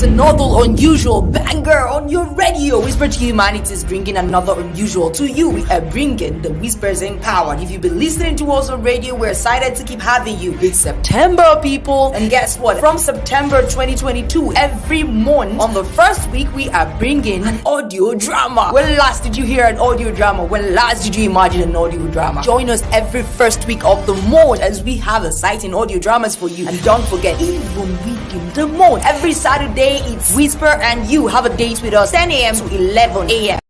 another unusual banger on your radio. Whisper to Humanity is bringing another unusual to you. We are bringing the Whispers Empowered. If you've been listening to us on radio, we're excited to keep having you. It's September, people. And guess what? From September 2022, every month on the first week, we are bringing an audio drama. When last did you hear an audio drama? When last did you imagine an audio drama? Join us every first week of the month as we have exciting audio dramas for you. And don't forget, even within the month, every Saturday, it's Whisper and you have a date with us 10 a.m. to 11 a.m.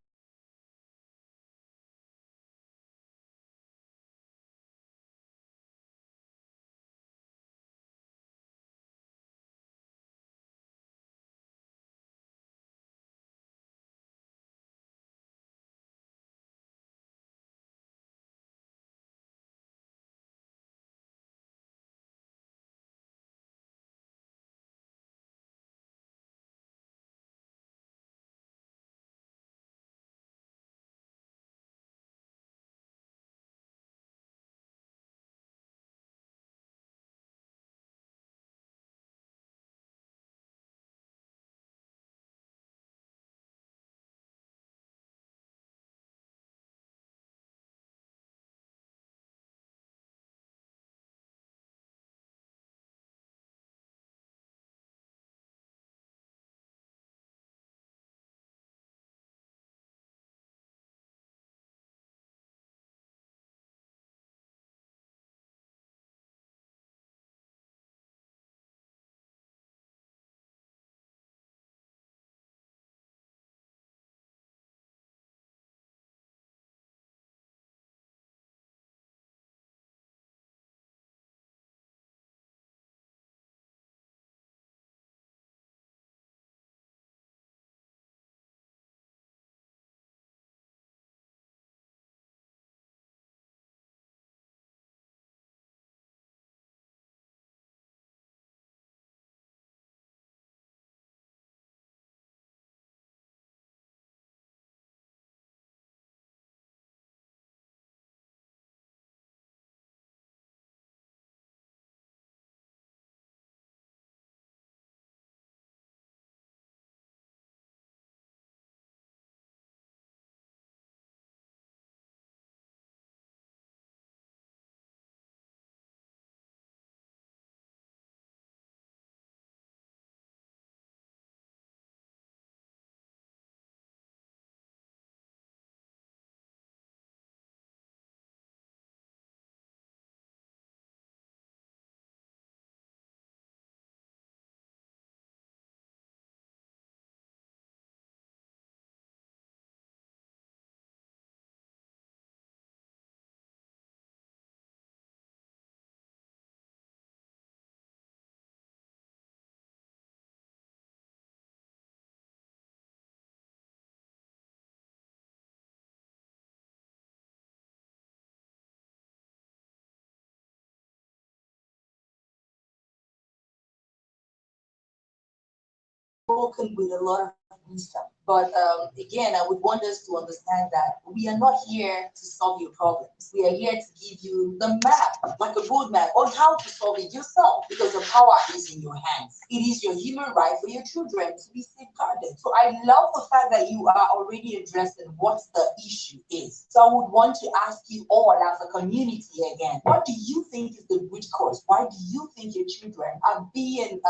Spoken with a lot of wisdom. But again, I would want us to understand that we are not here to solve your problems. We are here to give you the map, like a roadmap on how to solve it yourself, because the power is in your hands. It is your human right for your children to be safeguarded. So I love the fact that you are already addressing what the issue is. So I would want to ask you all as a community again, what do you think is the root cause? Why do you think your children are being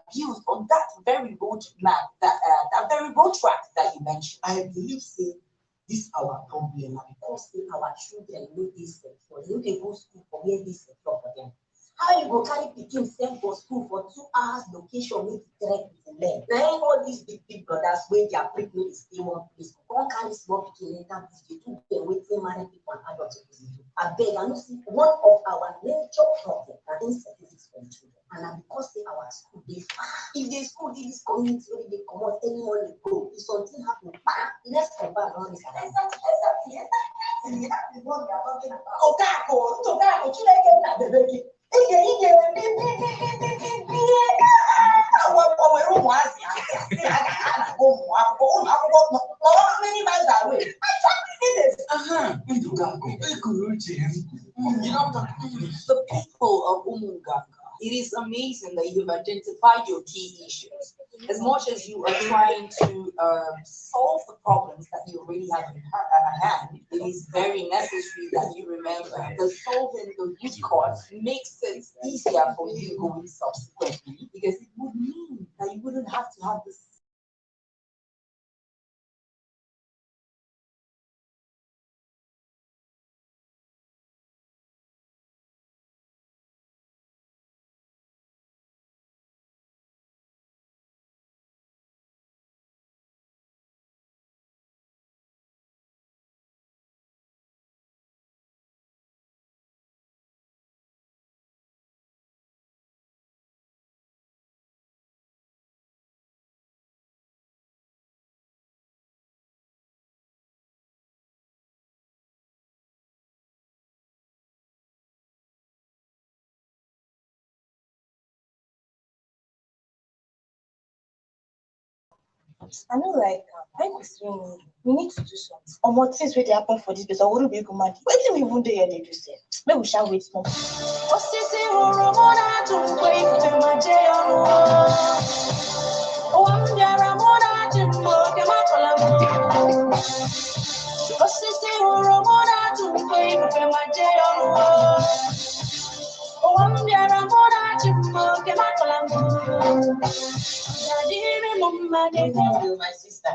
abused on that very road map, that very road track that you mentioned? I believe say this our problem because say our children know this sector. They dey go school for where this sector for them. How you go carry pikin send for school for 2 hours location make e trek with the leg? Na all these big brothers wey their prick no dey stay one place, come carry small pikin enter this dey do dem wetin married people and adults suppose do. Abeg, I know see one of our major problem na insecurity for the children, and na because say our school dey far. If the school dey this community wey dey comot any morning go, if something happen, let's combine all this around. Oga, Chineke na bebe gị. Ige were ụmụazị a na-agụ ụmụ akwụkwọ many miles away. The people of Umunganga, it is amazing that you've identified your key issues. As much as you are trying to solve the problems that you already have at hand, it is very necessary that you remember that solving the root cause makes it easier for you going subsequently, because it would mean that you wouldn't have to have this. I know, like, I was saying, we need to do something. Or more things really happen for this place, or would be good man. What do we even do here? They do say, maybe we shall wait more. My sister.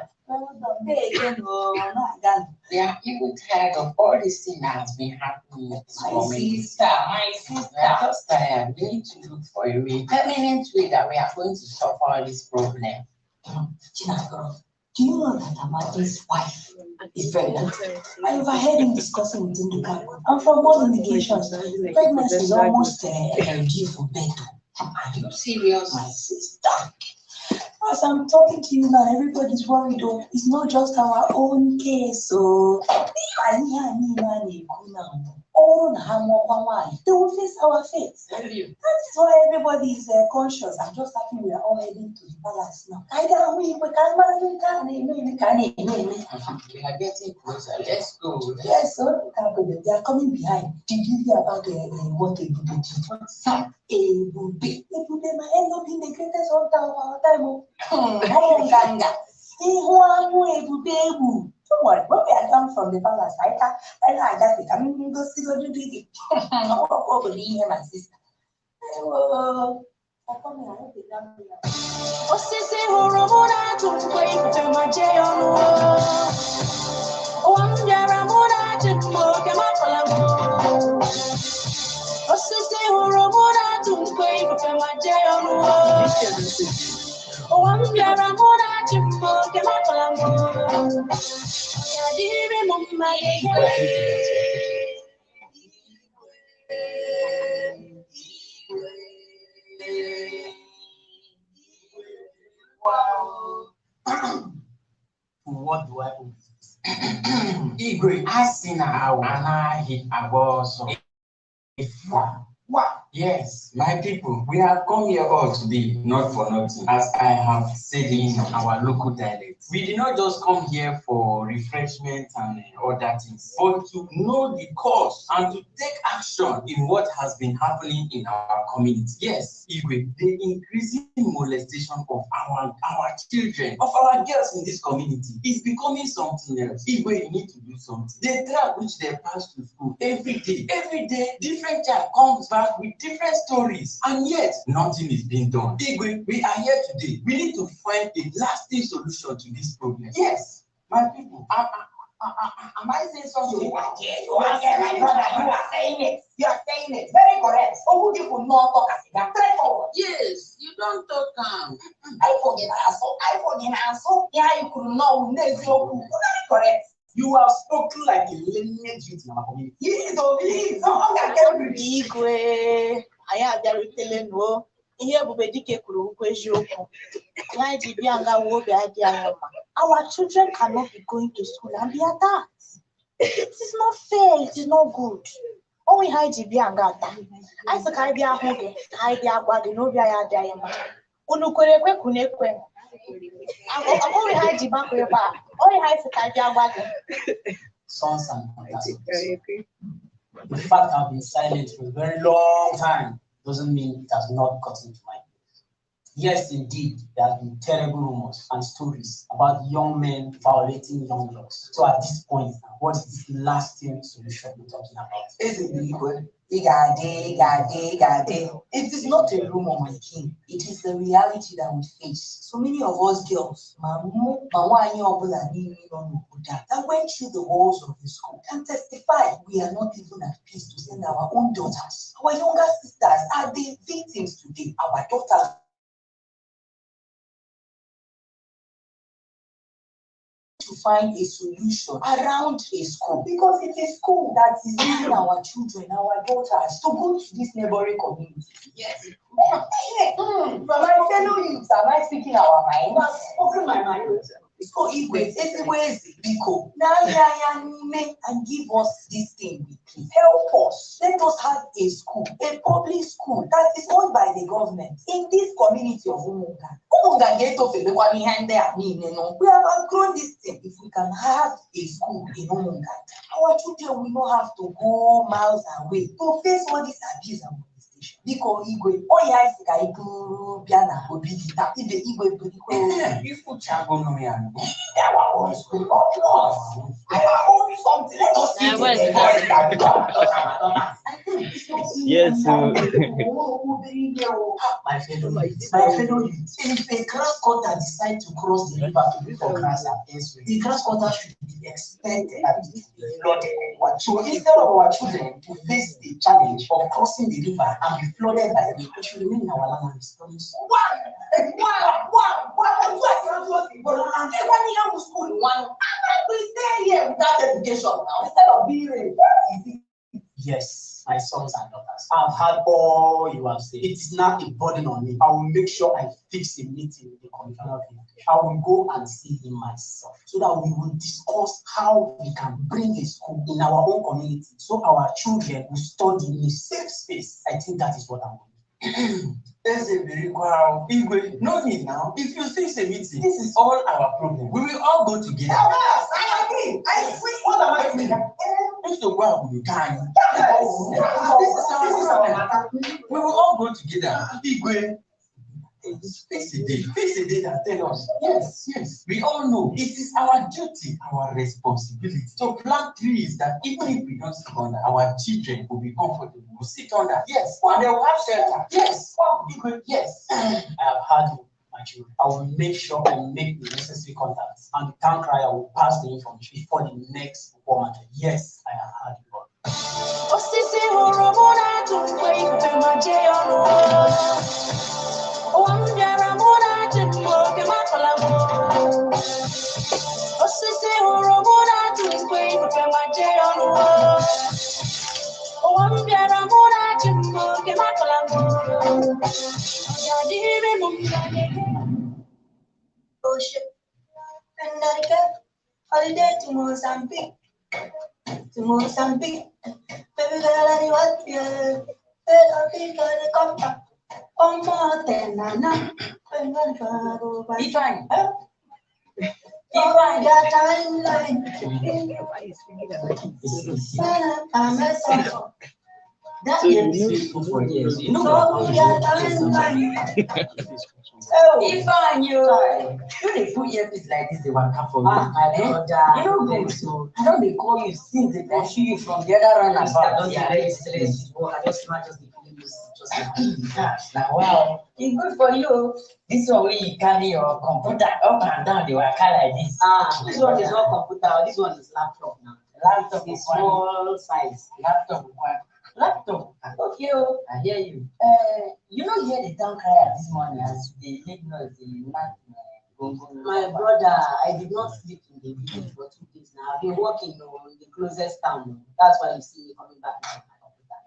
Yeah, even tired of all this thing that has been happening. My sister, we are just tired. We need to look for a way, permanent way that we are going to solve all this problem. Do you know that Amadi's wife is pregnant? I overheard him discussing with Induka, and from all indications, pregnancy is almost due for birth. Are you serious? My sister. As I'm talking to you now, everybody's worried though. It's not just our own case. So they will face our fate. That is why everybody is conscious. I'm just happy we are all heading to the palace now. We are getting closer. Let's go. Yes, so they are coming behind. Did you hear about what a good Ebube might end up being the greatest hunter of our time. Don't worry, when we are done from the palace, I can go see what you did. I want to go believe him, my sister. What do I owe? Igwe, I seen how and I hit a also. Wow. Yes, my people, we have come here all today, not for nothing, as I have said in our local dialect. We did not just come here for refreshment and other things, but to know the cause and to take action in what has been happening in our community. Yes, Igwe, the increasing molestation of our children, of our girls in this community is becoming something else. Igwe, you need to do something. The trap which they pass to school every day, different child comes back with different stories, and yet nothing is being done. Igwe, we are here today. We need to find a lasting solution to this problem. Yes, my people, am I saying something? You are here, my brother. You are saying it. You are saying it. Very correct. Oh, you could not talk as a straightforward. Yes, you don't talk. I forget also. Yeah, you could not. Very correct. You have spoken like a lineage youth in our community. Yes, Igwe, I have the telling you. Here, Bubedike Kuru, our children cannot be going to school and be attacked. It is not fair. It is not good. Oh, we hide the Biangata. I said, I be a home. I be a body. No, be a diamond. Unukwekwe kunekwe. I'm only hide the back of your back. Only hide the Kaja wagon. Sons and daughters. The fact I've been silent for a very long time doesn't mean it has not gotten to my place. Yes, indeed, there have been terrible rumors and stories about young men violating young girls. So at this point, what is the lasting solution we're talking about? Is it legal? It is not a rumor, my king. It is the reality that we face. So many of us girls, that went through the walls of the school can testify we are not even at peace to send our own daughters. Our younger sisters are the victims today. Our daughters to find a solution around a school because it's a school that is leading our children, our daughters to go to this neighboring community. Yes. From my fellow youths, am I speaking our mind? Open my mind. So if it's Biko, and give us this thing, please help us. Let us have a school, a public school that is owned by the government in this community of Umunga. We have outgrown this thing. If we can have a school in Umunga, our children will not have to go miles away to face all this abuse and molestation. Because Igwe, Yes, so my fellow youth, if a grass cutter decides to cross the river to look for grass and elsewhere, the grass cutter should be expected to be flooded. So instead of our children to face the challenge of crossing the river and be flooded by the river, we should remain in our land and be studying. We stay here without education now instead of being Yes, my sons and daughters, I've heard all you have said. It is not a burden on me. I will make sure I fix a meeting with the commissioner of education. I will go and see him myself so that we will discuss how we can bring a school in our own community so our children will study in a safe space. I think that is what I'm doing. No need now. If you fix a meeting, this is all our problem. We will all go together. Yes, I agree. I agree. What am I doing? We will all go together. Igwe, fix a date and tell us. Yes. We all know it is our duty, our responsibility to plant trees that even if we don't sit under, our children will be comfortable. Will sit under. Yes. And they will have shelter. Yes. Igwe, yes. I have heard you, my children. I will make sure I make the necessary contacts and the town crier will pass the information before the next format. Yes, I have heard you all. Holiday to Mozambique. Baby girl, I want you. so you If I knew they put earpiece like this, they will come for me. My brother, you know good. So I don't they call you since they pursue you from the other run about. Yeah, I just now wow, it's good for you. This one where you carry your computer up and down, they will carry like this. This one is not computer, this one is laptop now. Laptop is small size. Laptop. Okay, I hear you. You know, hear the town crier this morning as they make noise. My brother, I did not sleep in the village for 2 days now. I've been working in the closest town. That's why you see me coming back to my computer.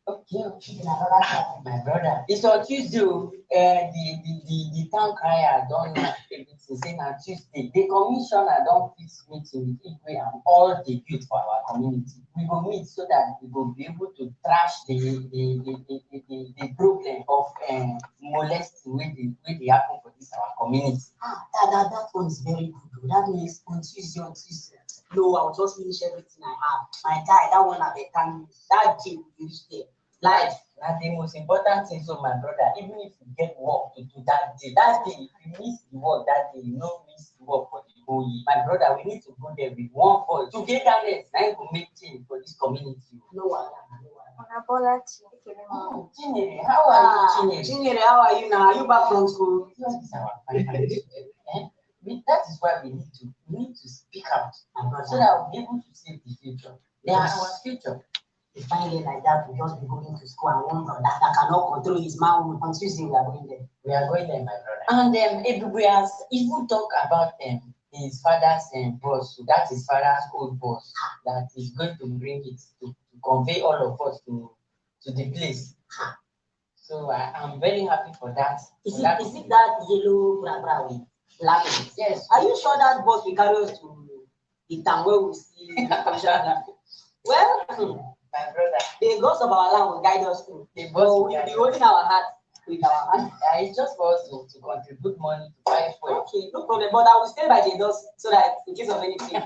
Okay, my brother. It's on Tuesday. The town crier don't have everything. Say on Tuesday, the commissioner don't fix meeting with Igwe and all the youth for our community. We will meet so that we will be able to trash the problem of molesting when they happen for this our community. That one is very good. That means on Tuesday. No, I'll just finish everything I have. My guy, that one at the time, that gym you reach there. Life. That's the most important thing. So, my brother, even if you get work to do that day, if you miss the work that day, you don't miss the work for the whole year. My brother, we need to go there with one voice. Togetherness, now to make change for this community. No one. Chinyere, how are you, Chinyere? Chinyere, how are you now? Are you back from school? That is our finance. That is why we need to speak out so that we'll be able to save the future. They are our future. If I like that, we just be going to school and one brother that cannot control his mouth. On Tuesday, we are going there. We are going there, my brother. And we are even talk about his father's boss. So that is father's old boss that is going to bring it to convey all of us to the place. So I am very happy for that. Is it that yellow bra with black? Yes. Are you sure that boss will carry us to the town where we see? Well, my brother, the gods of our land will guide us through. The boss will be holding our heart with our hand. It's just for us to contribute money to buy food. Okay, no problem. But I will stay by the doors so that in case of anything.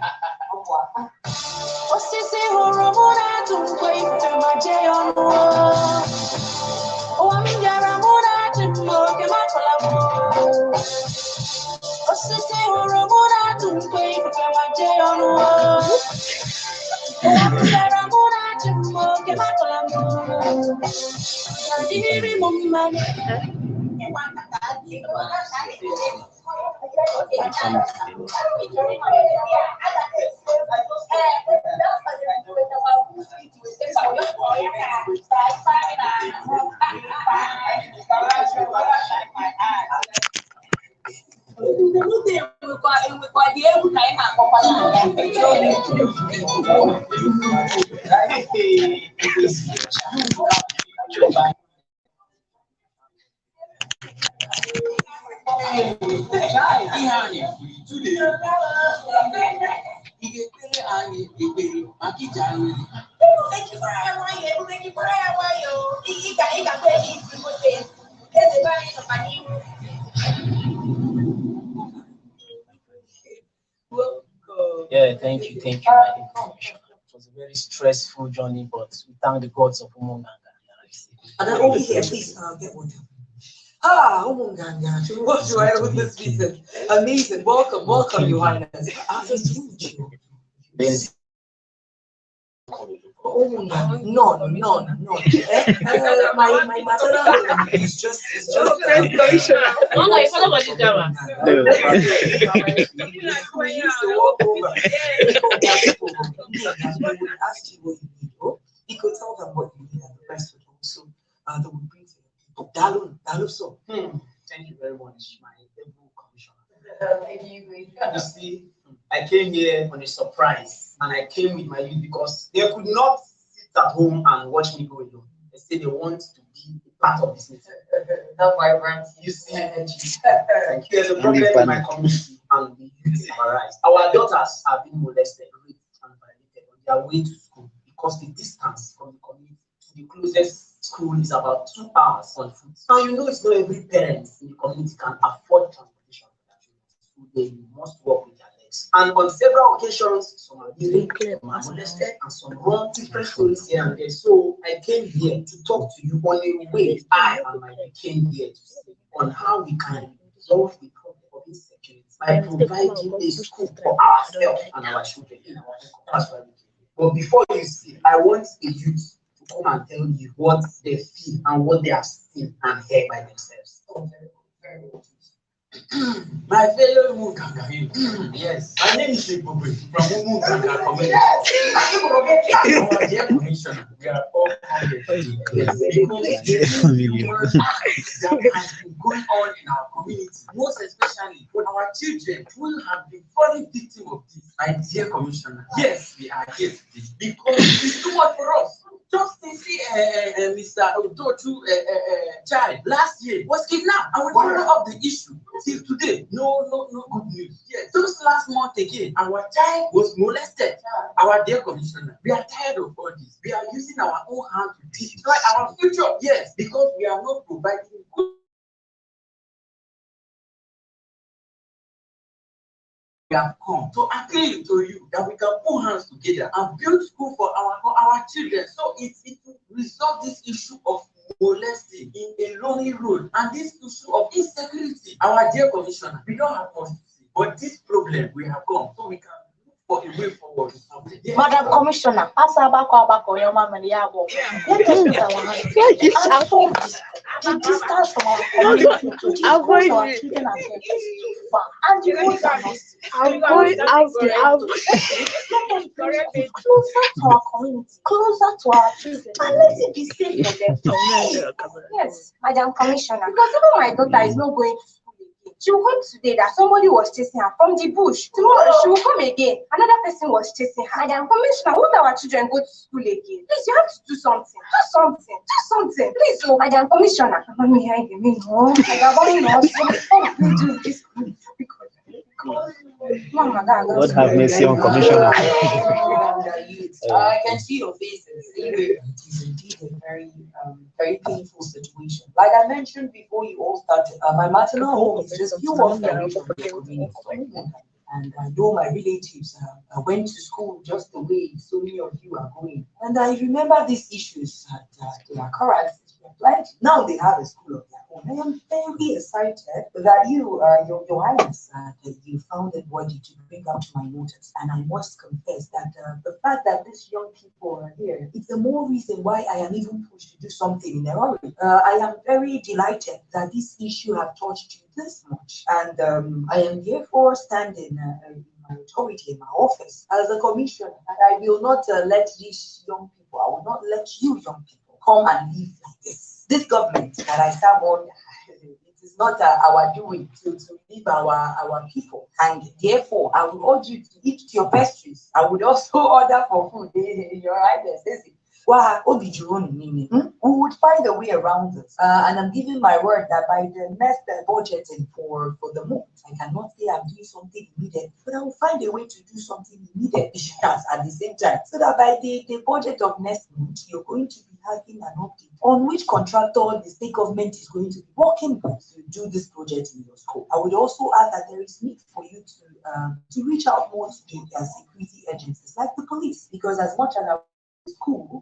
Yeah, thank you, my information. It was a very stressful journey, but we thank the gods of Umunganga. And then over here, please get water. Umunganga, what's right with this season? Amazing, welcome, Your Highness. No. My maternal is just. You could tell them what you need, and the rest would also they will bring to you. Daluso. Thank you very much, my able commissioner. You see, I came here on a surprise, and I came with my youth because they could not sit at home and watch me go alone. They say they want to be a part of this meeting. That's vibrant. You see, thank you. There's a problem in my community, and the youth have arise. Our daughters have been molested, raped, and violated on their way to school because the distance from the community to the closest school is about 2 hours on foot. Now you know it's not every parent in the community can afford transportation for their children, so they must work with their legs. And on several occasions, some are being molested and some run different stories here and there. So I came here to talk to you on a way I and my came here to say on how we can resolve the problem of insecurity by providing a school for ourselves and our children in our class. But before you see, I want the youth to come and tell you what they feel and what they have seen and heard by themselves. My fellow Munganga, yes, my name is Ibubu from Munganga community. Our dear commissioner, we are all that has been going on in our community, most especially for our children who have been falling victim of this. My dear commissioner, yes, we are here today because it's too much for us. Just to see Mr. Odotu child last year was kidnapped, and we follow up the issue till today. No good news. Yes, just last month again, our child was molested. Our dear commissioner, we are tired of all this. We are using our own hand to destroy our future. Yes, because we are not providing good. We have come to appeal to you that we can put hands together and build school for our children. So it will resolve this issue of molesting in a lonely road and this issue of insecurity. Our dear commissioner, we don't have much to say, but this problem we have come so we can look for a way forward to solve it. Yes. Madam Commissioner, as abako your mama yabo. Let us put our hands together. The distance from our community to expose our children and parents is too far, and the roads are not safe. I'm going out there. Let us bring it closer to our community, closer to our children, and let it be safe for them. Yes, Madam Commissioner, because even my daughter is not going to school again. She heard today that somebody was chasing her from the bush. Tomorrow she will come again. Another person was chasing her. Madam Commissioner, won't our children go to school again? Please, you have to do something. Do something. Do something. Please, oh, Madam Commissioner. Let me hear you. What do this? God have mercy on Commissioner. I can see your faces. It is indeed a very painful situation. Like I mentioned before you all started, my maternal home is just a few walks away from the community. And I know my relatives went to school just the way so many of you are going. And I remember these issues that they are correct. Like now they have a school of their own. I am very excited that you, your Highness, that you found it worthy to bring up to my notice. And I must confess that the fact that these young people are here, it's the more reason why I am even pushed to do something in a hurry. I am very delighted that this issue have touched you this much. And I am therefore standing in my authority in my office as a commissioner. And I will not let these young people, I will not let you young people come and live like this. This government that I serve on, it is not our doing to leave our people. And therefore, I would urge you to eat your pastries. I would also order for food. Your Highness, we would find a way around this. And I'm giving my word that by the next budgeting for the month, I cannot say I'm doing something immediate, but I will find a way to do something immediate at the same time. So that by the budget of next month, you're going to be having an update on which contractor the state government is going to be working with to do this project in your school. I would also add that there is need for you to reach out more to the security agencies like the police, because as much as school,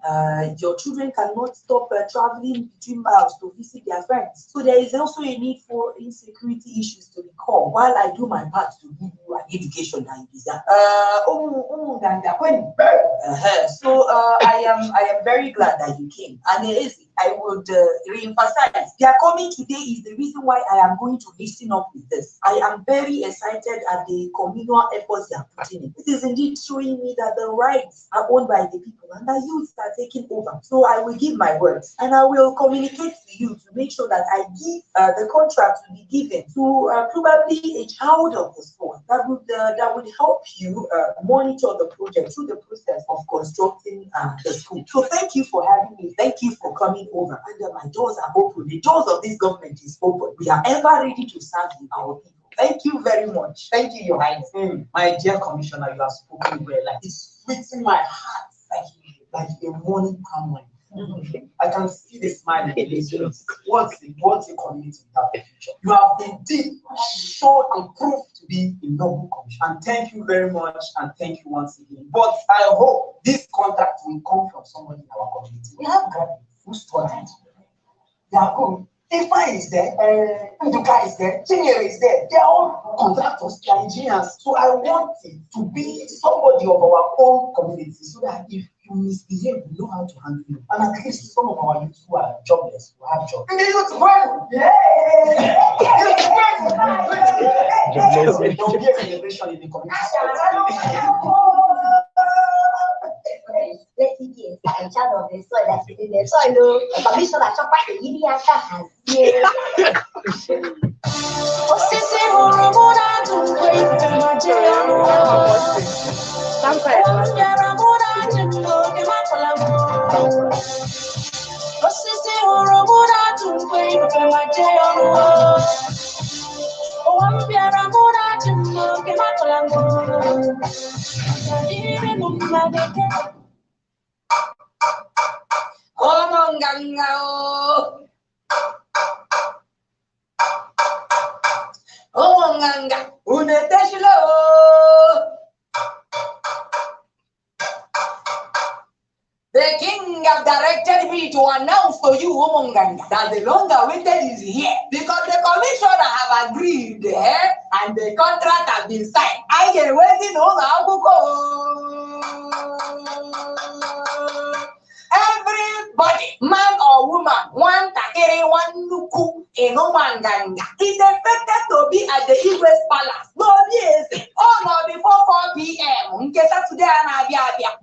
your children cannot stop traveling between miles to visit their friends. So there is also a need for insecurity issues to be called while I do my part to give you an education that you deserve. So I am very glad that you came. And I would re-emphasize, their coming today is the reason why I am going to listen up with this. I am very excited at the communal efforts they are putting in. This is indeed showing me that the rights are owned by the people and the youths are taking over. So I will give my words and I will communicate to you to make sure that I give the contract to be given to probably a child of the school that would help you monitor the project through the process of constructing the school. So thank you for having me. Thank you for coming over. And my doors are open. The doors of this government is open. We are ever ready to serve you, our people. Thank you very much. Thank you, Your Highness. My dear Commissioner, you have spoken well. Like it's sweet in my heart. Like a morning palm wine. I can see the smile in the face. What's the community without the future? You have indeed shown and proved to be a noble commission. And thank you very much, and thank you once again. But I hope this contact will come from somebody in our community. We have graduates who studied. They are good. Ifa is there, Nduka is there, Chinyere is there. They are all contractors, they are engineers. So I want it to be somebody of our own community so that if you misbehave, we know how to handle you. And at least some of our youth who are jobless will have jobs. Youth work! Yeah! There will be a celebration in the community. Let it be a child of the soil that is in the soil. The commissioner chopper the Iliaka has here. The king have directed me to announce to you, Umunganga, that the longer waited is here because the commissioner have agreed and the contract has been signed. I am waiting on everybody, man or woman, one takere, one nuku, in Umanganga, is expected to be at the Igwe's Palace. No, yes, no, before 4 p.m.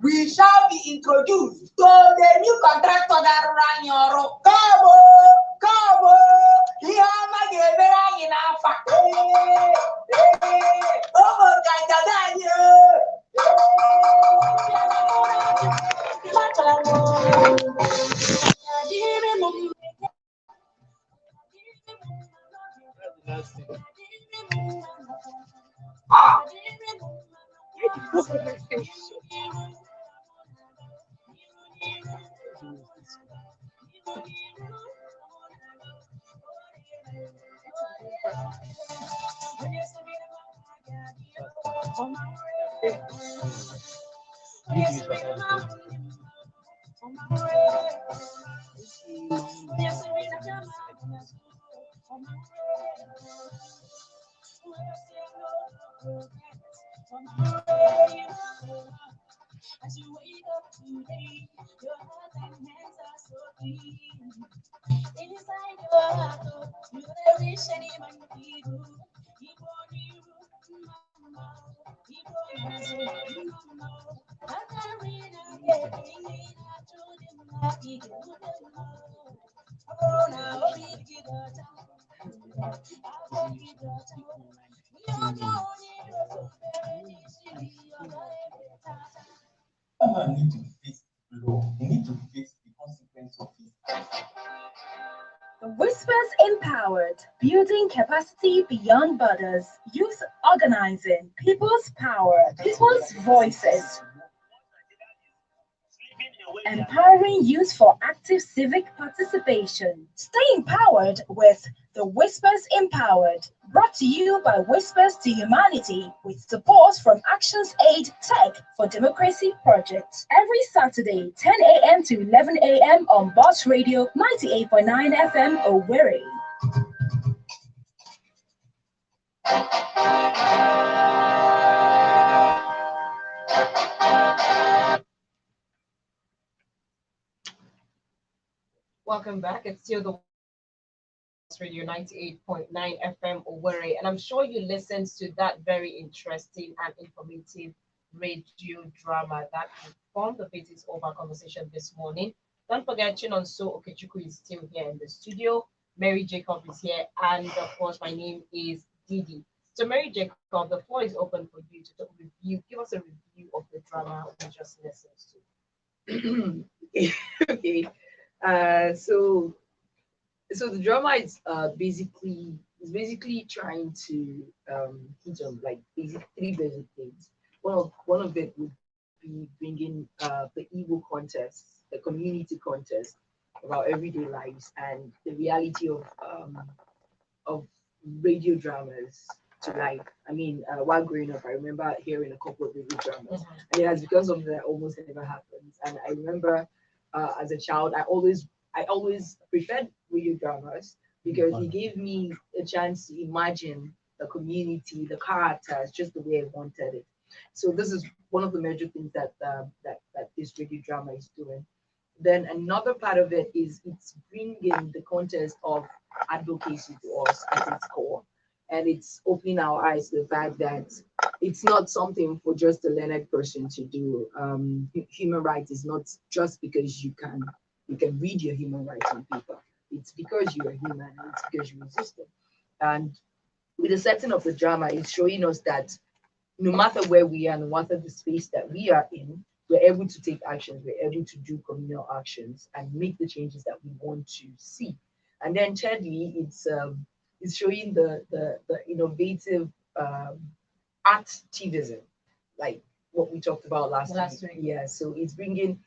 We shall be introduced to the new contractor that ran your come on, in Alpha. Oh, As you wake up today, your heart and hands are so clean. Inside your heart, you wish anyone could do. Need to face law. You need to face the consequence of it. The Whispers Empowered, building capacity beyond borders, youth organizing, people's power, people's voices. Empowering youth for active civic participation. Stay empowered with The Whispers Empowered, brought to you by Whispers to Humanity with support from Actions Aid Tech for Democracy Project. Every Saturday, 10 a.m. to 11 a.m. on Boss Radio 98.9 FM Owerri. Welcome back. It's still the Radio 98.9 FM Owerri, and I'm sure you listened to that very interesting and informative radio drama that formed the basis of our conversation this morning. Don't forget, Chinonso Okechukwu is still here in the studio. Mary Jacob is here, and of course, my name is Didi. So, Mary Jacob, the floor is open for you to give us a review of the drama we just listened to. Okay. So the drama is basically trying to hit on like three basic things. One of it would be bringing the Igbo contest, the community contest about everyday lives and the reality of radio dramas to life. I mean, while growing up, I remember hearing a couple of radio dramas, and it has become something that almost never happens. And I remember as a child, I always preferred radio dramas because it gave me a chance to imagine the community, the characters, just the way I wanted it. So this is one of the major things that this radio drama is doing. Then another part of it is it's bringing the context of advocacy to us at its core, and it's opening our eyes to the fact that it's not something for just a learned person to do. Human rights is not just because you can read your human rights on paper. It's because you're a human, and it's because you resist it. And with the setting of the drama, it's showing us that no matter where we are, no matter the space that we are in, we're able to take actions, we're able to do communal actions and make the changes that we want to see. And then thirdly, it's showing the innovative activism, like what we talked about last week. Yeah, so it's bringing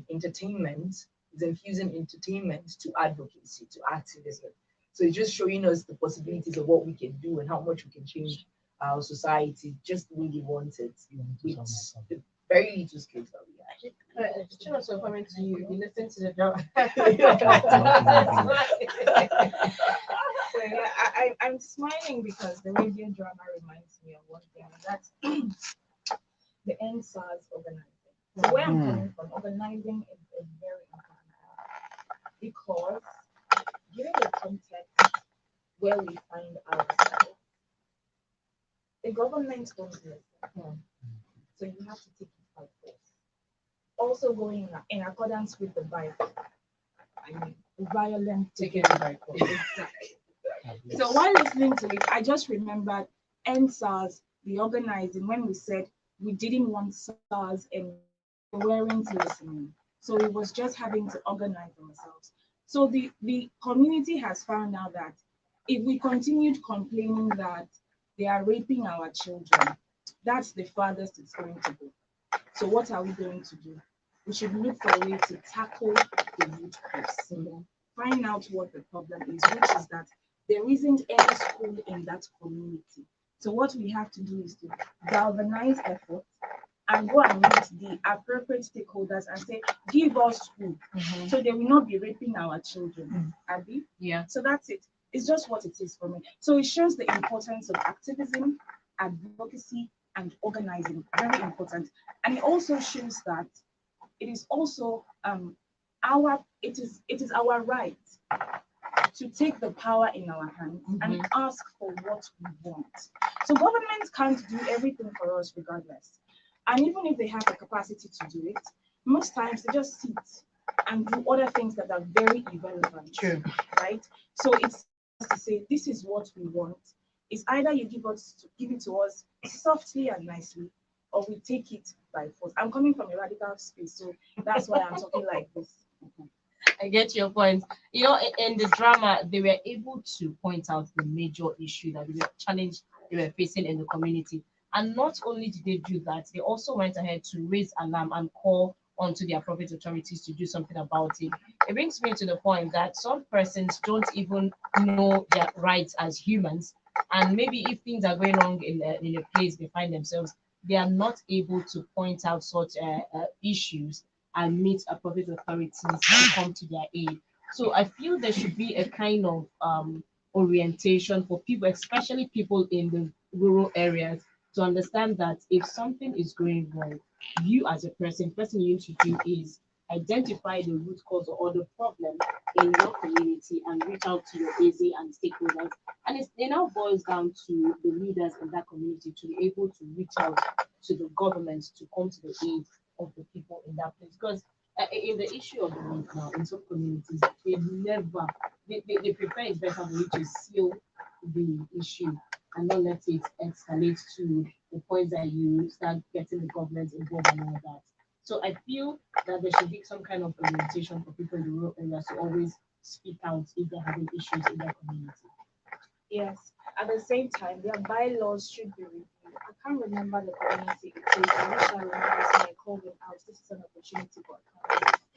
entertainment, it's infusing entertainment to advocacy, to activism. So it's just showing us the possibilities of what we can do and how much we can change our society just the way we want it with the very little skills that we have. Also coming to you, you listen to the drama. So yeah, I'm smiling because the radio drama reminds me of one thing, and that's the NSAS organizing. So where I'm coming from, organizing is very important because given the context where we find ourselves, the government don't listen. So you have to take it by force. Also going in accordance with the Bible. I mean, violent Take it by force. Exactly. So while listening to it, I just remembered NSAS, the organizing, when we said we didn't want SARS and we weren't listening. So it was just having to organize ourselves. So the community has found out that if we continued complaining that they are raping our children, that's the farthest it's going to go. So what are we going to do? We should look for a way to tackle the root cause. Find out what the problem is, which is that there isn't any school in that community. So what we have to do is to galvanize efforts and go and meet the appropriate stakeholders and say, give us school. So they will not be raping our children. Abby? Yeah. So that's it. It's just what it is for me. So it shows the importance of activism, advocacy, and organizing. Very important. And it also shows that it is also it is our right to take the power in our hands and ask for what we want. So governments can't do everything for us regardless. And even if they have the capacity to do it, most times they just sit and do other things that are very irrelevant. True. Right? So it's to say this is what we want. It's either you give it to us softly and nicely, or we take it by force. I'm coming from a radical space, so that's why I'm talking like this. I get your point. You know, in the drama, they were able to point out the major issue that the challenge they were facing in the community. And not only did they do that, they also went ahead to raise alarm and call onto the appropriate authorities to do something about it. It brings me to the point that some persons don't even know their rights as humans. And maybe if things are going wrong in a place they find themselves, they are not able to point out such issues and meet appropriate authorities to come to their aid. So I feel there should be a kind of orientation for people, especially people in the rural areas, to understand that if something is going wrong, you as a person, first thing you need to do is identify the root cause or the problem in your community and reach out to your AZ and stakeholders. And it now boils down to the leaders in that community to be able to reach out to the government to come to the aid of the people in that place. Because in the issue of the rape now, in some communities, they prefer it's better for you to seal the issue and not let it escalate to the point that you start getting the government involved and all that. So I feel that there should be some kind of orientation for people in the rural areas to always speak out if they're having issues in their community. Yes. At the same time, their bylaws should be reviewed. I can't remember the community it is. I wish I remember, so I called them out. This is an opportunity, but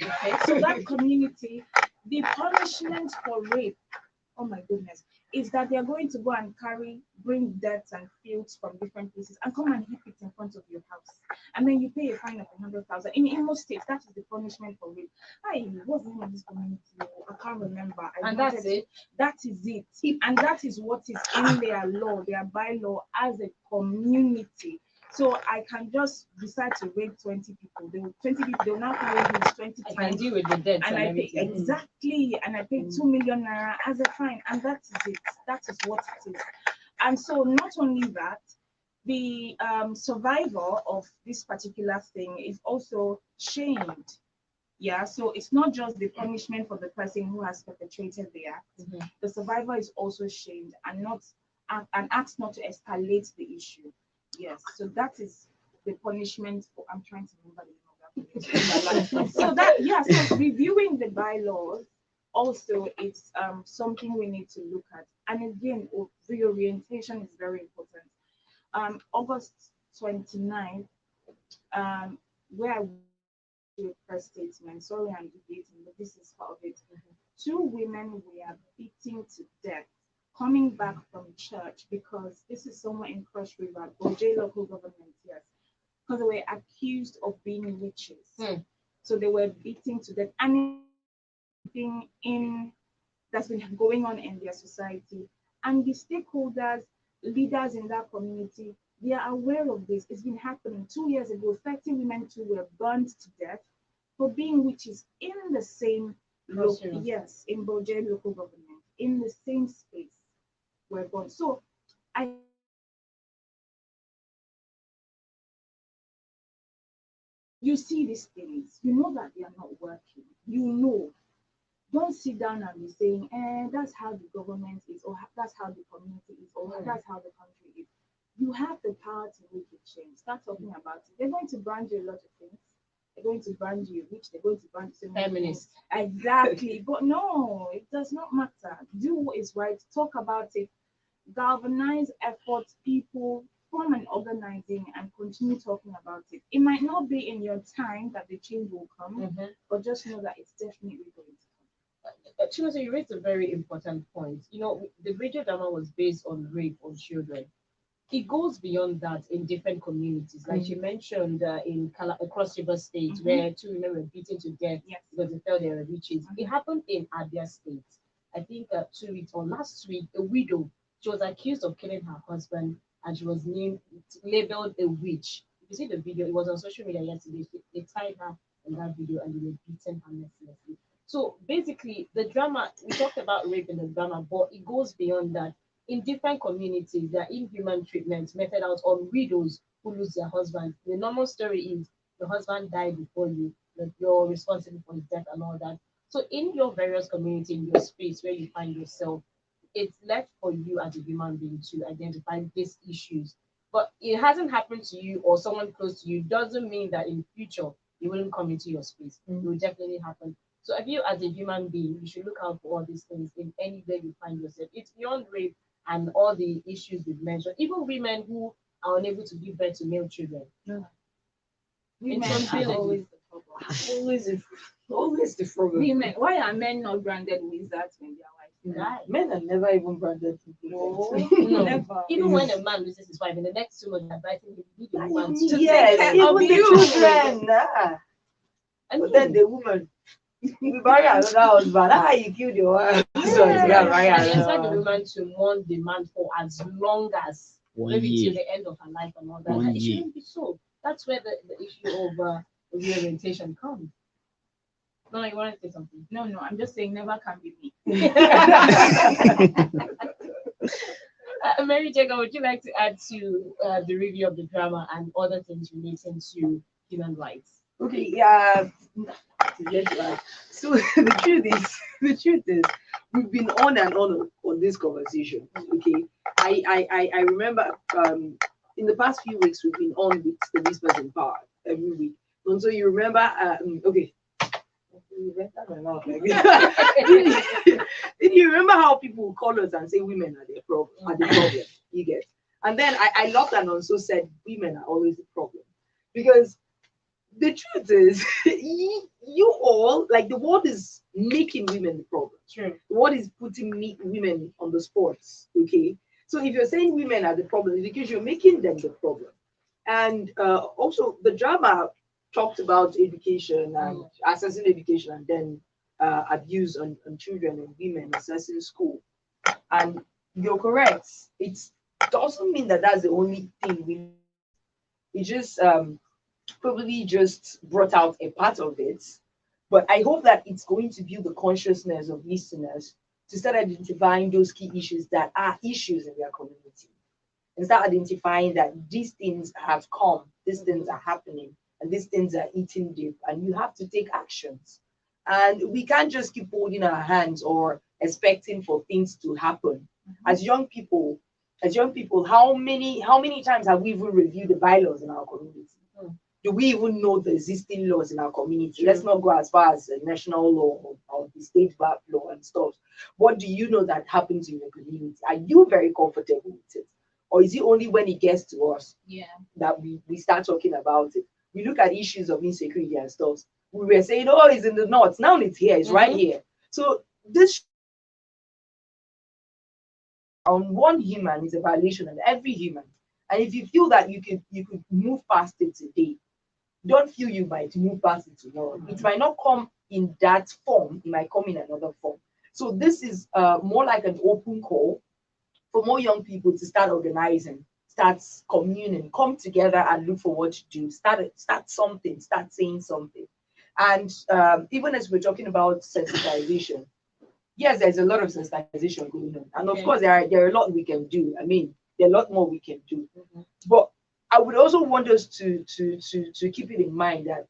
okay. So that community, the punishment for rape, oh my goodness, is that they're going to go and bring dirt and fields from different places and come and heap it in front of your house. And then you pay a fine of 100,000. In most states, that is the punishment for rape. What's the name of this community? I can't remember. And that's it. That is it. And that is what is in their law, their bylaw as a community. So I can just decide to rape 20 people. 20 people, they'll now pay me 20 times. I can deal with the debt and I pay exactly, and I pay 2 million naira as a fine, and that is it. That is what it is. And so not only that, the survivor of this particular thing is also shamed. Yeah, so it's not just the punishment for the person who has perpetrated the act. The survivor is also shamed and asked not to escalate the issue. Yes, so that is the punishment for. I'm trying to remember the name of that. So reviewing the bylaws also it's something we need to look at. And again, reorientation is very important. August 29th, where I a press statement. Sorry, I'm debating, but this is part of it. 2 women were beaten to death coming back from church because this is somewhere in Cross River, J local government, yes, because they were accused of being witches. So they were beaten to death. And in that's been going on in their society. And the stakeholders, leaders in that community, they are aware of this. It's been happening. 2 years ago, 30 women too were burned to death for being witches in the same yes, in Bulgaria local government, in the same space were burned. So I you see these things, you know that they are not working. You know, don't sit down and be saying, that's how the government is, or that's how the community is, or that's how the country is. You have the power to make a change. Start talking about it. They're going to brand you a lot of things. They're going to brand you rich. They're going to brand you feminist. Exactly. But no, it does not matter. Do what is right. Talk about it. Galvanize efforts, people, form an organizing and continue talking about it. It might not be in your time that the change will come, but just know that it's definitely going to come. Chinoso, you raised a very important point. You know, the radio drama was based on rape on children. It goes beyond that in different communities. Like you mentioned across River State, where two women were beaten to death because they felt they were witches. It happened in Abia State. I think 2 weeks or last week, a widow, she was accused of killing her husband and she was labeled a witch. If you see the video, it was on social media yesterday. They tied her in that video and they were beaten her mercilessly. So basically, the drama, we talked about rape in the drama, but it goes beyond that. In different communities, there are inhuman treatments meted out on widows who lose their husbands. The normal story is your husband died before you, that you're responsible for his death and all that. So in your various community, in your space where you find yourself, it's left for you as a human being to identify these issues. But it hasn't happened to you or someone close to you doesn't mean that in future it wouldn't come into your space. It will definitely happen. So if you as a human being, you should look out for all these things in anywhere you find yourself. It's beyond rape and all the issues we've mentioned. Even women who are unable to give birth to male children. Women are always the problem. Always the problem. Women, why are men not branded wizards when they are wives? Men are never even branded people. No. Never. Even when a man loses his wife, in the next 2 months, they're writing him, "Be the woman to take Yes, care even of the children. But then the woman, you marry another husband. How you killed your wife? So you gotta marry and you expect the another one. woman to mourn the man for as long as maybe till the end of her life and all that. And it shouldn't be so. That's where the issue of reorientation comes. No, you want to say something? No, I'm just saying never can be me. Mary Jacob, would you like to add to the review of the drama and other things relating to human rights? Okay, yeah. So the truth is, we've been on and on this conversation. Okay, I remember in the past few weeks we've been on with the Whispers in Power every week. And so you remember, okay. Did you remember how people call us and say women are the problem? You get. And then I loved and also said women are always the problem, because the truth is, you all, like, the world is making women the problem. True. The world is putting women on the sports. Okay, so if you're saying women are the problem, it's because you're making them the problem. And also the drama talked about education and accessing education, and then abuse on children and women accessing school. And you're correct. It doesn't mean that that's the only thing. We just probably just brought out a part of it. But I hope that it's going to build the consciousness of listeners to start identifying those key issues that are issues in their community, and start identifying that these things have come, these things are happening, and these things are eating deep, and you have to take actions. And we can't just keep holding our hands or expecting for things to happen. As young people, how many times have we even reviewed the bylaws in our community? Do we even know the existing laws in our community? Let's not go as far as the national law or the state law and stuff. What do you know that happens in your community? Are you very comfortable with it? Or is it only when it gets to us that we start talking about it? We look at issues of insecurity and stuff. We were saying, oh, it's in the north. Now it's here. It's right here. So this on one human is a violation of every human. And if you feel that you could move past it today, don't feel you might move past it tomorrow. It might not come in that form, it might come in another form. So this is more like an open call for more young people to start organizing, start communing, come together and look for what to do. Start something, start saying something. And even as we're talking about sensitization, yes, there's a lot of sensitization going on, and of course there are a lot we can do. I mean, there are a lot more we can do. But I would also want us to keep it in mind that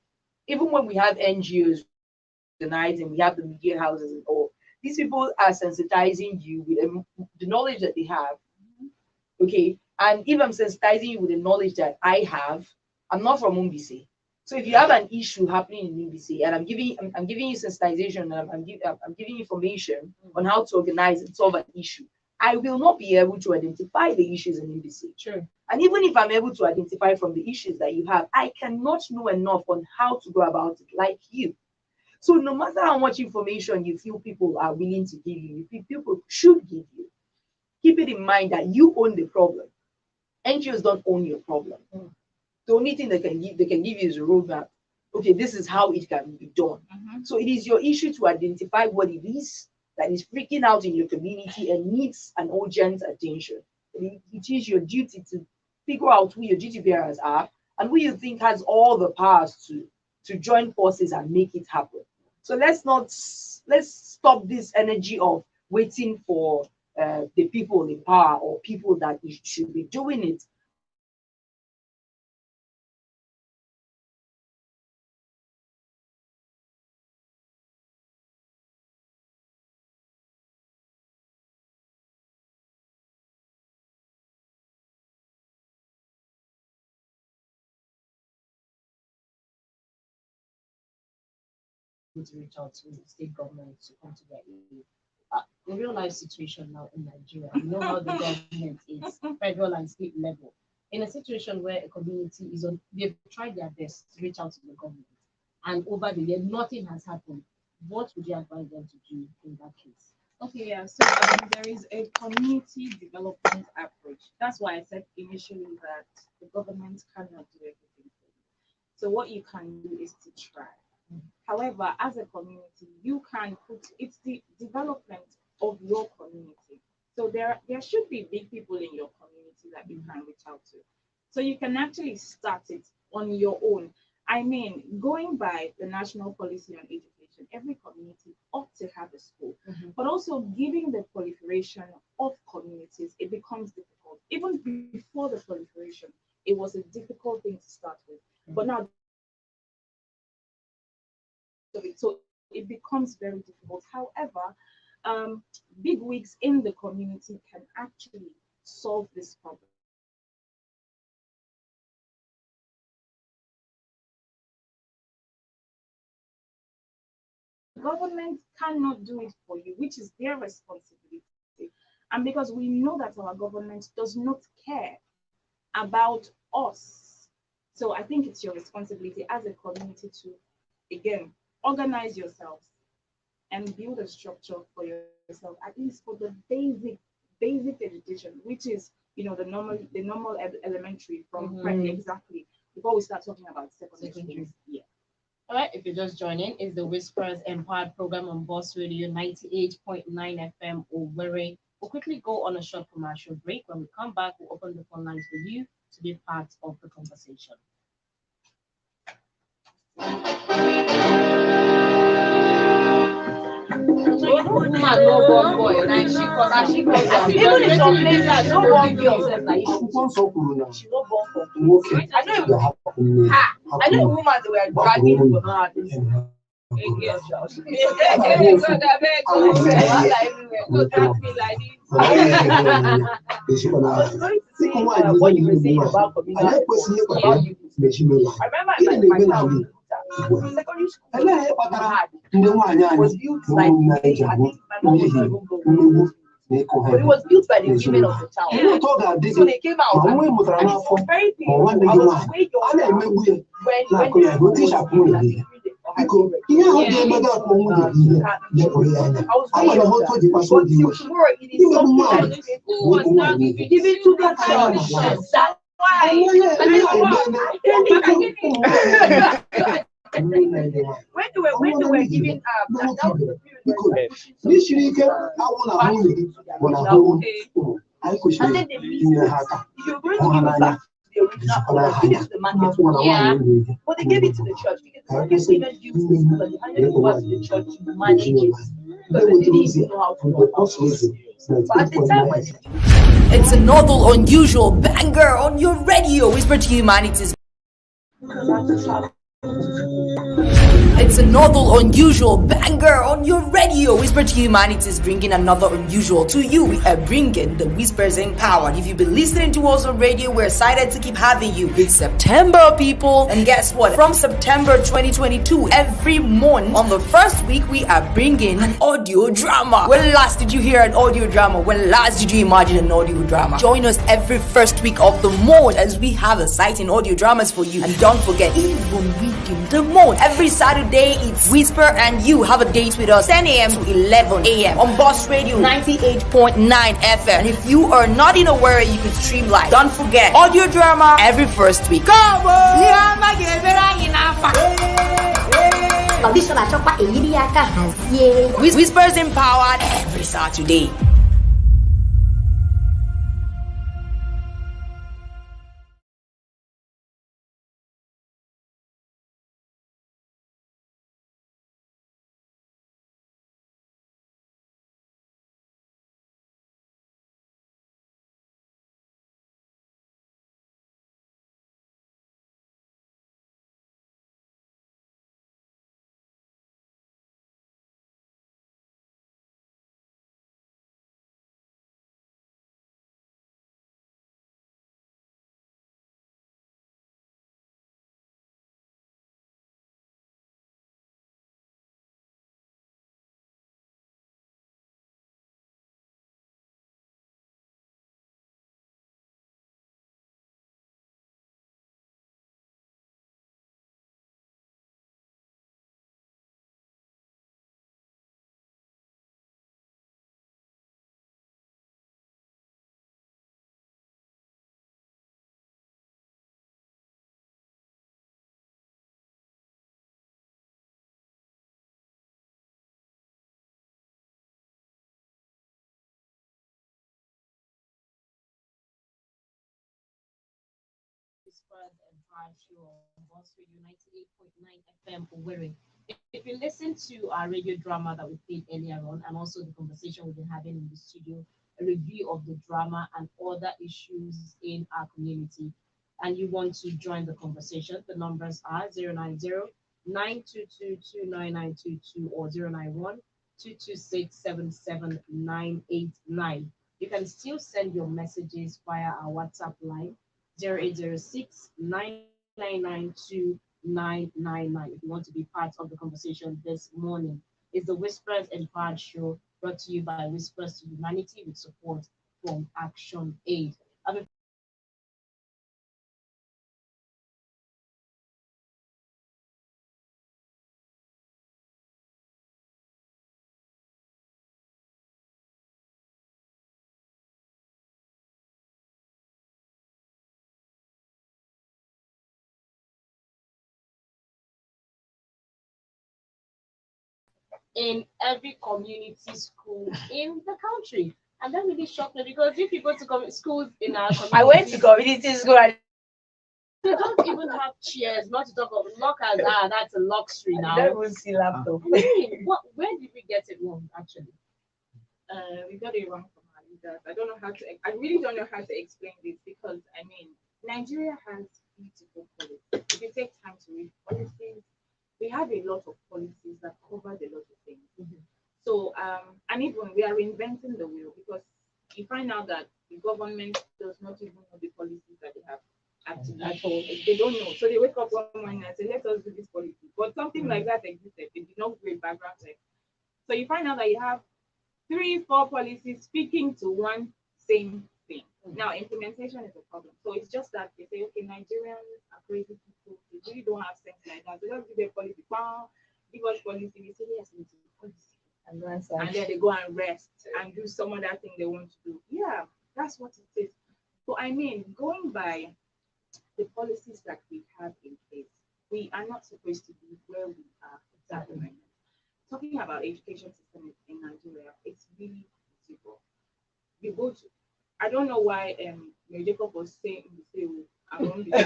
even when we have NGOs organizing, and we have the media houses and all, these people are sensitizing you with the knowledge that they have. Okay, and if I'm sensitizing you with the knowledge that I have, I'm not from Umbisi. So if you have an issue happening in Umbisi, and I'm giving you sensitization, and I'm giving you information on how to organize and solve an issue, I will not be able to identify the issues in Umbisi. Sure. And even if I'm able to identify from the issues that you have, I cannot know enough on how to go about it like you. So no matter how much information you feel people are willing to give you, people should give you, keep it in mind that you own the problem. NGOs don't own your problem. The only thing they can give you is a roadmap. Okay, this is how it can be done. So it is your issue to identify what it is that is freaking out in your community and needs an urgent attention. It is your duty to figure out who your duty bearers are and who you think has all the powers to join forces and make it happen. So let's stop this energy of waiting for the people in power or people that should be doing it. To reach out to state government to come to their aid. The real life situation now in Nigeria, you know how the government is, federal and state level. In a situation where a community is on, they've tried their best to reach out to the government, and over the year nothing has happened. What would you advise them to do in that case? Okay, yeah. So there is a community development approach. That's why I said initially that the government cannot do everything for you. So what you can do is to try. However, as a community, you can it's the development of your community. So there should be big people in your community that you can reach out to. So you can actually start it on your own. I mean, going by the national policy on education, every community ought to have a school. But also giving the proliferation of communities, it becomes difficult. Even before the proliferation, it was a difficult thing to start with. But now, so it becomes very difficult. However, big wigs in the community can actually solve this problem. Government cannot do it for you, which is their responsibility. And because we know that our government does not care about us. So I think it's your responsibility as a community to, again, organize yourselves and build a structure for yourself, at least for the basic education, which is, the normal elementary from primary, exactly, before we start talking about secondary. Yeah. All right, if you're just joining, it's the Whispers Empowered program on Boss Radio 98.9 FM Owerri. We'll quickly go on a short commercial break. When we come back, we'll open the phone lines for you to be part of the conversation. Woman, no born boy. Even in some places, no born girl says like she no born for. I know a woman they were dragging for her. What you were saying about community. I remember in my town. Secondary school was built by I think my mom was even going. But it was built by the women of the town. So they came out and it was very painful. I was way younger when they were building. I was way younger. But till tomorrow, it is something that is painful. Even to the church, that When they were giving that was the period and then they missed it. If you're going to give us back the original color, give it to the market. Yeah. But they gave it to the church because the market payment used the school and they handed it over to the church to manage it. Because they didn't even know how to work. But at the time when It's another unusual banger on your radio. Whisper to Humanity's. It's another unusual banger on your radio. Whisper to Humanity is bringing another unusual to you. We are bringing the Whispers Empowered. If you've been listening to us on radio, we're excited to keep having you. It's September, people. And guess what? From September 2022, every month on the first week, we are bringing an audio drama. When last did you hear an audio drama? When last did you imagine an audio drama? Join us every first week of the month as we have exciting audio dramas for you. And don't forget, even within the month, every Saturday, it's Whisper and you have a date with us 10 a.m. to 11 a.m. on Boss Radio 98.9 FM. And if you are not in a worry, you can stream live. Don't forget, audio drama every first week. Come on! Whispers Empowered every Saturday. Whispered and Drive Show on Boss Radio 98.9 FM Owerri. If you listen to our radio drama that we played earlier on, and also the conversation we've been having in the studio, a review of the drama and other issues in our community, and you want to join the conversation, the numbers are 090 or 091 You can still send your messages via our WhatsApp line 0806 if you want to be part of the conversation this morning. It's the Whispers Empowered Show brought to you by Whispers to Humanity with support from Action Aid. In every community school in the country. And that really shocked me because if you go to schools in our community, I went to community school and they don't even have chairs, not to talk of lockers. That's a luxury now. I don't even see laptop. Where did we get it wrong, actually? We got it wrong from our leaders. I really don't know how to explain this because, I mean, Nigeria has beautiful policies. If you take time to read policies, we have a lot of policies that cover a lot of things. Mm-hmm. So, and even we are reinventing the wheel because you find out that the government does not even know the policies that they have acted at all. They don't know. So they wake up one morning and say, let us do this policy. But something like that existed. They did not do a background check. So you find out that you have 3-4 policies speaking to one same thing. Now, implementation is a problem. So it's just that they say, okay, Nigerians are crazy people. They really don't have sense like that. They just give their policy, give us policy. We say, yes, we do policy. And then they go and rest and do some other thing they want to do. Yeah, that's what it is. So, I mean, going by the policies that we have in place. We are not supposed to be where we are at the moment. Talking about education system in Nigeria, it's really difficult. You go to, I don't know why Jacob was saying I won't be so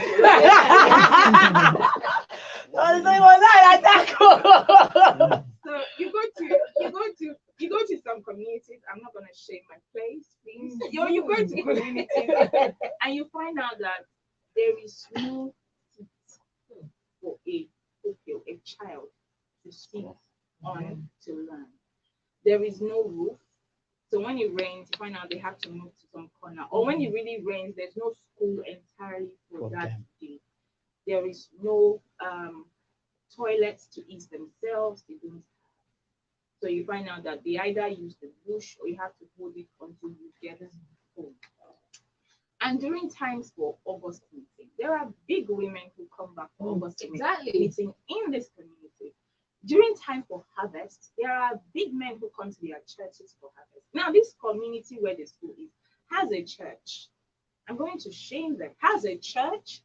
you go to some communities. I'm not gonna shame my place, please. You go to communities and you find out that there is no seat for a child to sit on to learn. There is no roof. So when it rains, you find out they have to move to some corner. Or when it really rains, there's no school entirely for that day. There is no toilets to ease themselves. They don't have. So you find out that they either use the bush or you have to hold it until you get home. And during times for August meeting, there are big women who come back for August meeting in this community. During time for harvest, there are big men who come to their churches for harvest. Now, this community where the school is has a church. I'm going to shame them. Has a church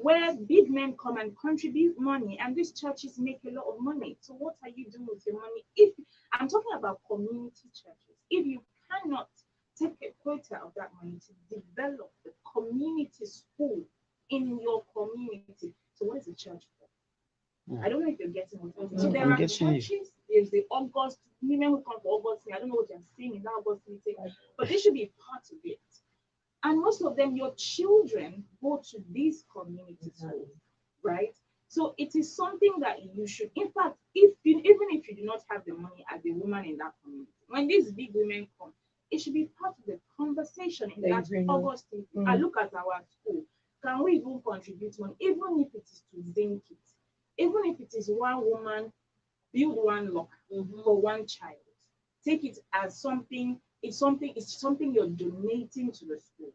where big men come and contribute money, and these churches make a lot of money. So what are you doing with your money? If I'm talking about community churches, if you cannot take a quota of that money to develop the community school in your community, so what is the church for? I don't know if you're getting what I'm saying. So there are churches, there's the August, women who come for August, I don't know what you're seeing in that August meeting, but they should be part of it. And most of them, your children go to these community schools, right? So it is something that you should, in fact, even if you do not have the money as a woman in that community, when these big women come, it should be part of the conversation in that August meeting. I look at our school. Can we even contribute money, even if it is to zinc it? Even if it is one woman, build one locker for one child. Take it as something, it's something you're donating to the school.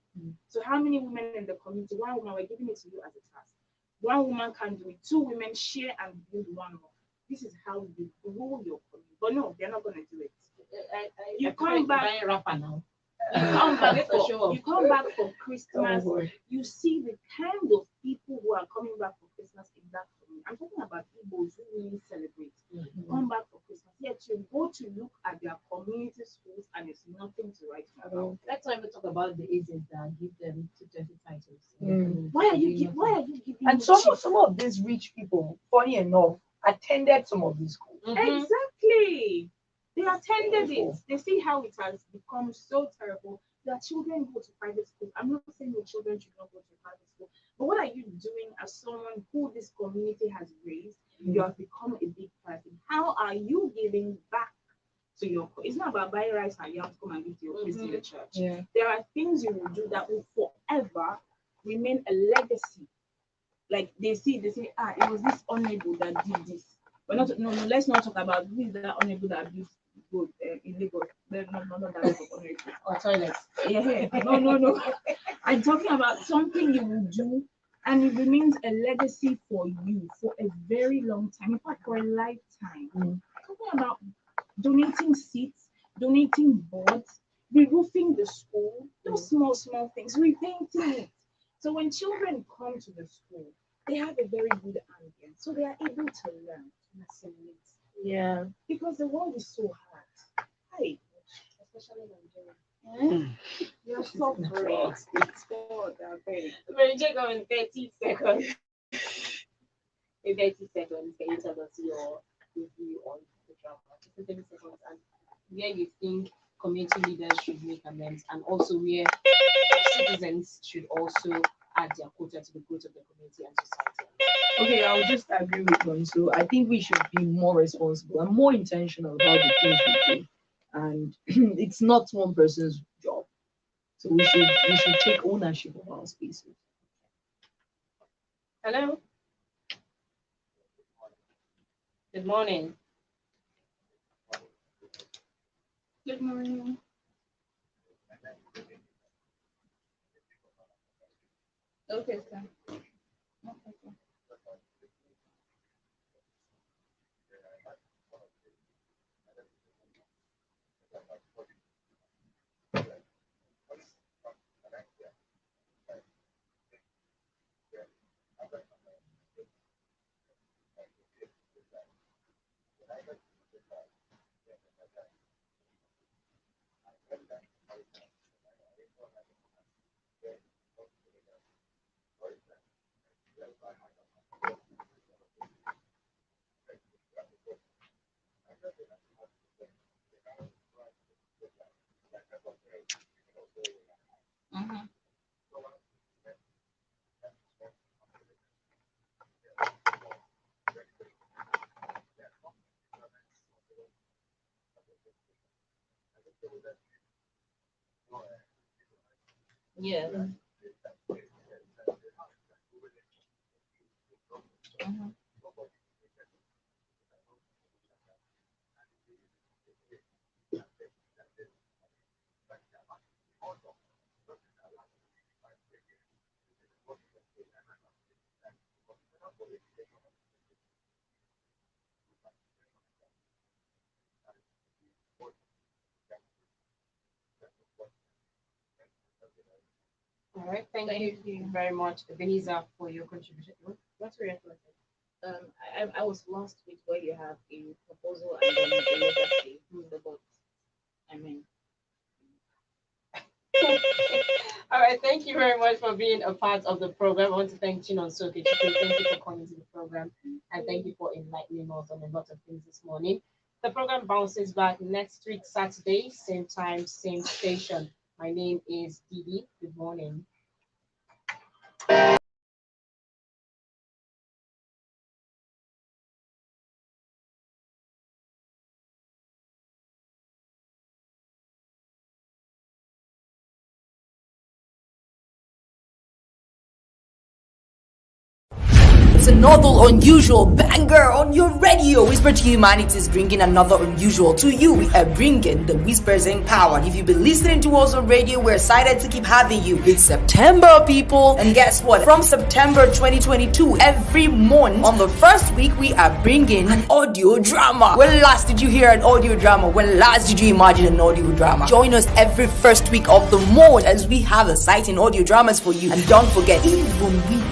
So how many women in the community, one woman, we're giving it to you as a task. One woman can do it, two women share and build one locker. This is how you grow your community. But no, they're not gonna do it. You come back now. You come back for Christmas. You see the kind of people who are coming back for Christmas in that community. I'm talking about people who really celebrate. Come back for Christmas. Yet you go to look at their community schools and it's nothing to write about. Let's not even talk about the agents that give them 220 titles. Why are you giving? And some of these rich people, funny enough, attended some of these schools. Exactly. They attended it. They see how it has become so terrible. Their children go to private school. I'm not saying your children should not go to private school, but what are you doing as someone who this community has raised? You have become a big person. How are you giving back to your? It's not about buying rice and yams, come and give to your kids in the church. There are things you will do that will forever remain a legacy. Like they say, it was this honorable that did this. But let's not talk about who is that honorable that abused good in Lagos. No, that is honorable. Or toilets. Yeah, no. I'm talking about something you will do and it remains a legacy for you for a very long time, in fact, for a lifetime. Talking about donating seats, donating boards, reroofing the school, those small things, repainting it. So when children come to the school, they have a very good ambience, so they are able to learn and assimilate. Yeah. Because the world is so hard. Hi. Especially Nigeria. You're so great. God, We're just going 30 seconds. In 30 seconds, can you tell us your review on the drama? 30 seconds, and where you think community leaders should make amends, and also where citizens should also add their quota to the growth of the community and society. Okay, I'll just agree with them. So I think we should be more responsible and more intentional about the things we do. And it's not one person's job. So we should take ownership of our spaces. Hello. Good morning. Good morning. Okay, sir. Mhm. Yeah. Mhm. All right. Thank you very much, Ebenezer, for your contribution. What's your reflection? I was lost with where you have a proposal and then a legacy. But I mean, All right, thank you very much for being a part of the program. I want to thank Chinon Soke. Thank you for coming to the program and thank you for enlightening us on a lot of things this morning. The program bounces back next week, Saturday, same time, same station. My name is Didi. Good morning. It's another unusual banger on your radio. Whisper to Humanity is bringing another unusual to you. We are bringing the Whispers Empowered. If you've been listening to us on radio, we're excited to keep having you. It's September, people. And guess what? From September 2022, every month on the first week, we are bringing an audio drama. When last did you hear an audio drama? When last did you imagine an audio drama? Join us every first week of the month as we have exciting audio dramas for you. And don't forget, even we